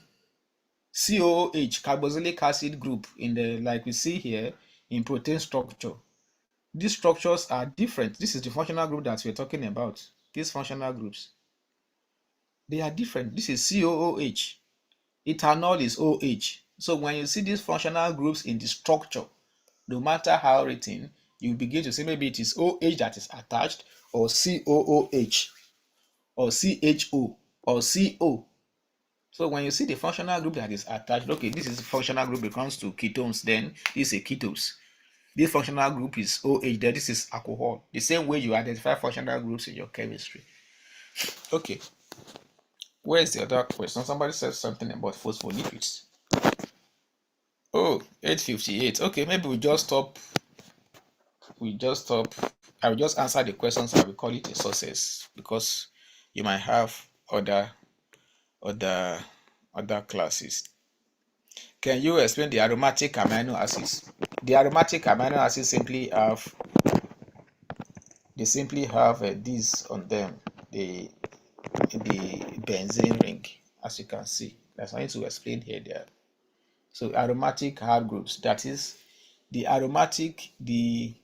COOH, carboxylic acid group, in the like we see here in protein structure. These structures are different. This is the functional group that we're talking about. These functional groups, they are different. This is COOH. Ethanol is OH. So when you see these functional groups in the structure, no matter how written, you begin to say maybe it is OH that is attached, or COOH, or CHO, or CO. So when you see the functional group that is attached, okay, this is functional group, it comes to ketones, then this is a ketose. This functional group is OH, then this is alcohol. The same way you identify functional groups in your chemistry. Okay. Where's the other question? Somebody said something about phospholipids. Oh, 8:58. Okay, maybe we just stop. I will just answer the questions. I will call it a success because you might have other classes. Can you explain the aromatic amino acids? The aromatic amino acids simply have this on them, the benzene ring, as you can see. That's why I need to explain here there. So aromatic hard groups, that is the aromatic, we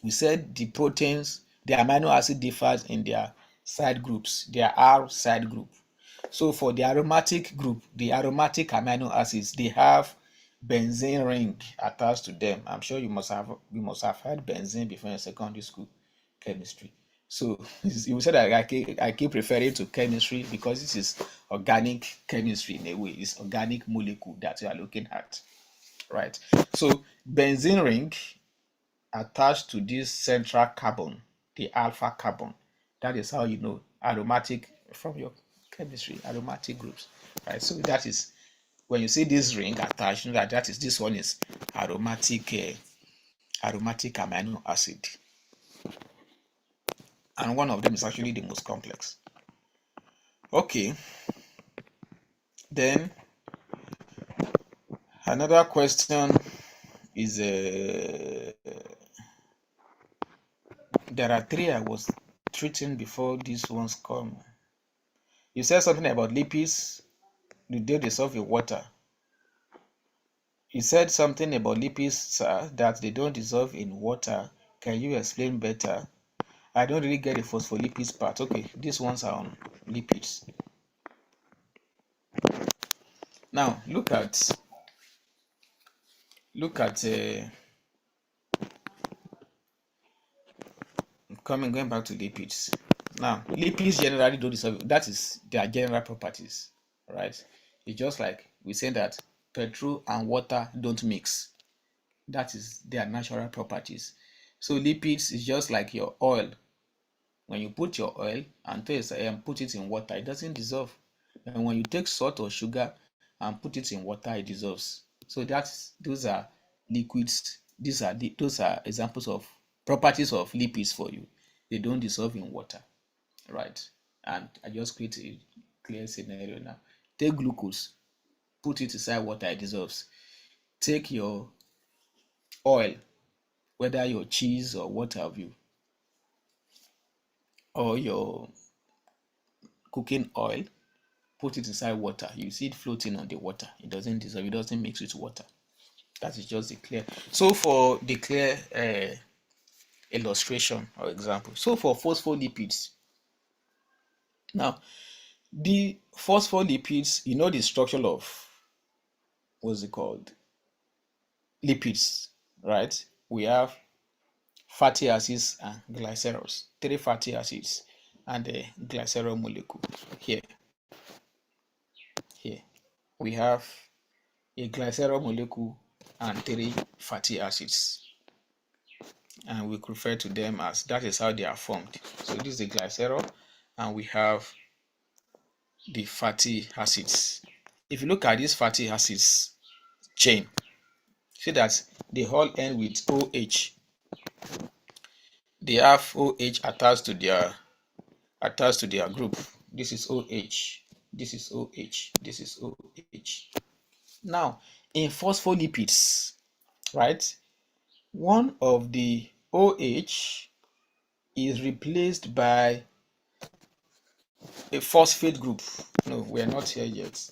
said the proteins, the amino acid differs in their side groups, their R side group. So for the aromatic group, the aromatic amino acids, they have benzene ring attached to them. I'm sure you must have had benzene before in secondary school chemistry. So you said that I keep referring to chemistry because this is organic chemistry in a way. It's organic molecule that you are looking at, right? So benzene ring attached to this central carbon, the alpha carbon. That is how you know aromatic from your chemistry, aromatic groups, right? So that is when you see this ring attached, you know that is this one is aromatic amino acid, and one of them is actually the most complex. Okay, then another question is there are three I was treating before these ones come. You said something about lipids. They dissolve in water. You said something about lipids, sir, that they don't dissolve in water. Can you explain better? I don't really get the phospholipids part. Okay, these ones are on lipids. Now look at going back to lipids. Now lipids generally don't dissolve. That is their general properties, right? It's just like we say that petrol and water don't mix. That is their natural properties. So lipids is just like your oil. When you put your oil and put it in water, it doesn't dissolve. And when you take salt or sugar and put it in water, it dissolves. So those are liquids. Those are examples of properties of lipids for you. They don't dissolve in water, right? And I just create a clear scenario now. Take glucose, put it inside water, it dissolves. Take your oil, whether your cheese or what have you, or your cooking oil, put it inside water. You see it floating on the water. It doesn't dissolve. It doesn't mix with water. That is just the clear. So for the clear illustration or example. So for phospholipids. Now, the phospholipids, you know the structure of what's it called? Lipids, right? We have fatty acids and glycerols, 3 fatty acids and a glycerol molecule. Here we have a glycerol molecule and 3 fatty acids, and we refer to them as, that is how they are formed. So this is the glycerol and we have the fatty acids. If you look at this fatty acids chain, see that they all end with OH. They have OH attached to their group. This is OH, this is OH, this is OH. Now, in phospholipids, right, one of the OH is replaced by a phosphate group. No, we're not here yet.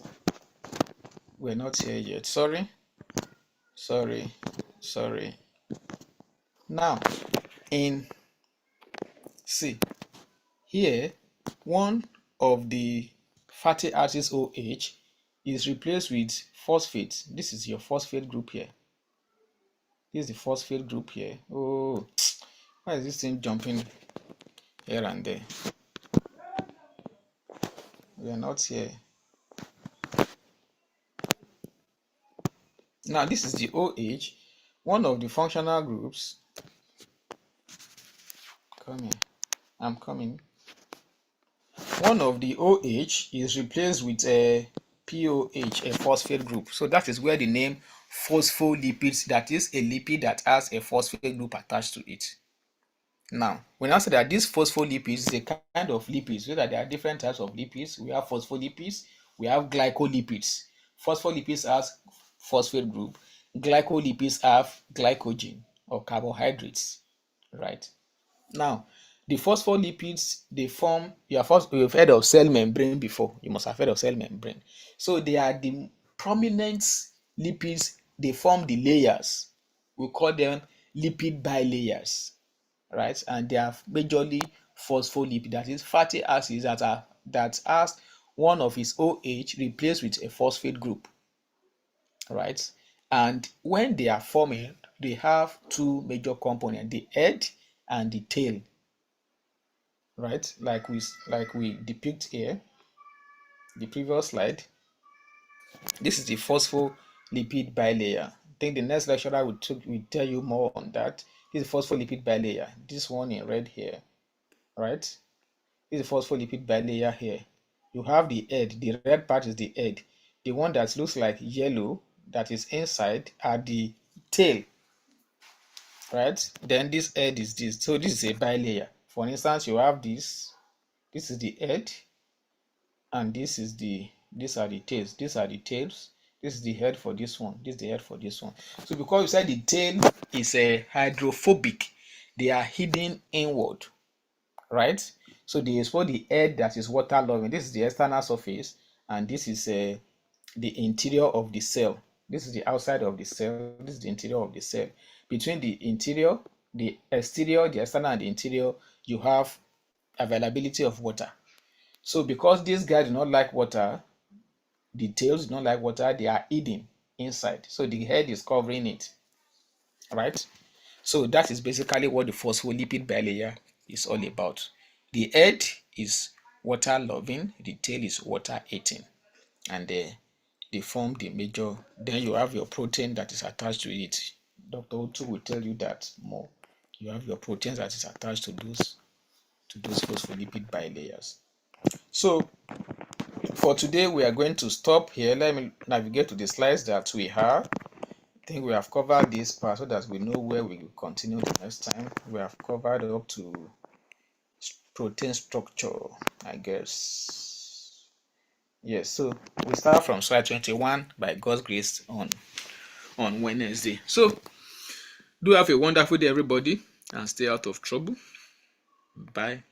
We're not here yet. Sorry. Now, in C, here, one of the fatty acids OH is replaced with phosphate. This is your phosphate group here. This is the phosphate group here. Oh, why is this thing jumping here and there? We are not here. Now, this is the OH. One of the functional groups. Come here. I'm coming. One of the OH is replaced with a POH, a phosphate group. So that is where the name phospholipids, that is a lipid that has a phosphate group attached to it. Now, when I say that this phospholipids is a kind of lipids, so that there are different types of lipids. We have phospholipids, we have glycolipids. Phospholipids has phosphate group. Glycolipids have glycogen or carbohydrates, right? Now, the phospholipids, they form, you've heard of cell membrane before. You must have heard of cell membrane. So they are the prominent lipids. They form the layers. We call them lipid bilayers, right? And they are majorly phospholipid, that is fatty acids that has one of its OH replaced with a phosphate group, right? And when they are forming, they have 2 major components, the head and the tail, right? Like we depict here, the previous slide. This is the phospholipid bilayer. I think the next lecturer will tell you more on that. This is phospholipid bilayer. This one in red here, right? This is phospholipid bilayer here. You have the head. The red part is the head. The one that looks like yellow that is inside are the tail, right? Then this head is this. So this is a bilayer. For instance, you have this. This is the head, and these are the tails. These are the tails. This is the head for this one. This is the head for this one. So because you said the tail is a hydrophobic, they are hidden inward, right? So they expose the head that is water loving. This is the external surface, and this is the interior of the cell. This is the outside of the cell. This is the interior of the cell. Between the interior, the exterior, the external, and the interior, you have availability of water. So because these guys do not like water, the tails do not like water, they are hidden inside. So the head is covering it, right? So that is basically what the phospholipid bilayer is all about. The head is water loving, the tail is water eating, and they form the major. Then you have your protein that is attached to it. Dr. Otu will tell you that more You have your proteins that is attached to those phospholipid bilayers. So for today, we are going to stop here. Let me navigate to the slides that we have. I think we have covered this part so that we know where we will continue the next time. We have covered up to protein structure, I guess. Yes, so we start from slide 21 by God's grace on Wednesday. So do have a wonderful day, everybody, and stay out of trouble. Bye.